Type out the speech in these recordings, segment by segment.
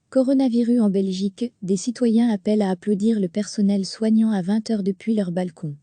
Coronavirus en Belgique, des citoyens appellent à applaudir le personnel soignant à 20 h depuis leur balcon.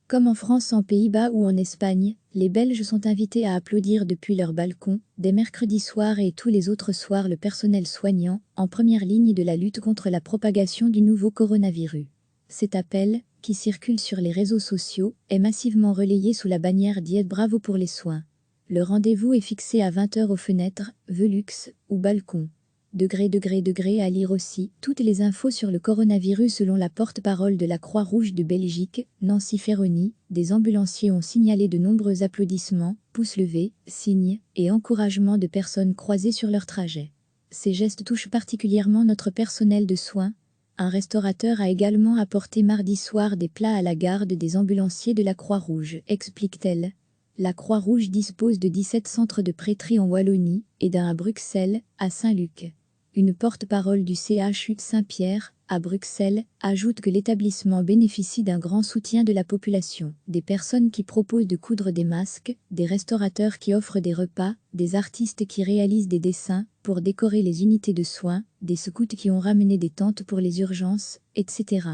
Comme en France, en Pays-Bas ou en Espagne, les Belges sont invités à applaudir depuis leur balcon, dès mercredi soir et tous les autres soirs le personnel soignant, en première ligne de la lutte contre la propagation du nouveau coronavirus. Cet appel, qui circule sur les réseaux sociaux, est massivement relayé sous la bannière Diète Bravo pour les soins. Le rendez-vous est fixé à 20 h aux fenêtres, Velux ou balcons. Degré à lire aussi toutes les infos sur le coronavirus selon la porte-parole de la Croix-Rouge de Belgique, Nancy Ferroni. Des ambulanciers ont signalé de nombreux applaudissements, pouces levés, signes et encouragements de personnes croisées sur leur trajet. Ces gestes touchent particulièrement notre personnel de soins. Un restaurateur a également apporté mardi soir des plats à la garde des ambulanciers de la Croix-Rouge, explique-t-elle. La Croix-Rouge dispose de 17 centres de prêtrise en Wallonie et d'un à Bruxelles, à Saint-Luc. Une porte-parole du CHU Saint-Pierre, à Bruxelles, ajoute que l'établissement bénéficie d'un grand soutien de la population, des personnes qui proposent de coudre des masques, des restaurateurs qui offrent des repas, des artistes qui réalisent des dessins pour décorer les unités de soins, des scouts qui ont ramené des tentes pour les urgences, etc.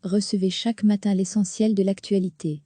Recevez chaque matin l'essentiel de l'actualité.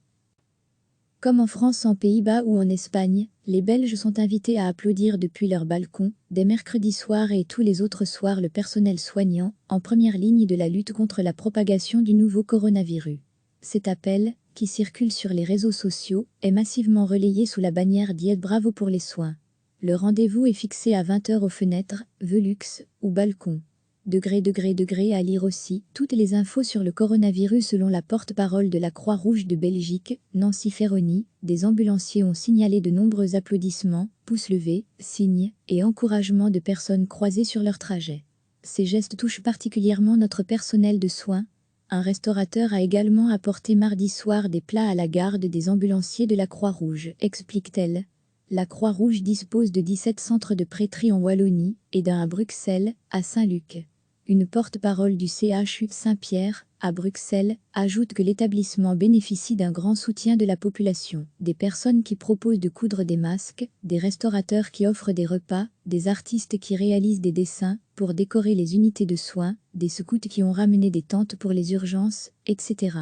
Comme en France, en Pays-Bas ou en Espagne, les Belges sont invités à applaudir depuis leur balcon, dès mercredi soir et tous les autres soirs le personnel soignant, en première ligne de la lutte contre la propagation du nouveau coronavirus. Cet appel, qui circule sur les réseaux sociaux, est massivement relayé sous la bannière Diète Bravo pour les soins. Le rendez-vous est fixé à 20 h aux fenêtres, Velux ou balcons. Degré à lire aussi toutes les infos sur le coronavirus selon la porte-parole de la Croix-Rouge de Belgique, Nancy Ferroni. Des ambulanciers ont signalé de nombreux applaudissements, pouces levés, signes et encouragements de personnes croisées sur leur trajet. Ces gestes touchent particulièrement notre personnel de soins. Un restaurateur a également apporté mardi soir des plats à la garde des ambulanciers de la Croix-Rouge, explique-t-elle. La Croix-Rouge dispose de 17 centres de prêtrise en Wallonie et d'un à Bruxelles, à Saint-Luc. Une porte-parole du CHU Saint-Pierre, à Bruxelles, ajoute que l'établissement bénéficie d'un grand soutien de la population, des personnes qui proposent de coudre des masques, des restaurateurs qui offrent des repas, des artistes qui réalisent des dessins pour décorer les unités de soins, des scouts qui ont ramené des tentes pour les urgences, etc.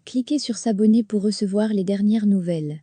Cliquez sur s'abonner pour recevoir les dernières nouvelles.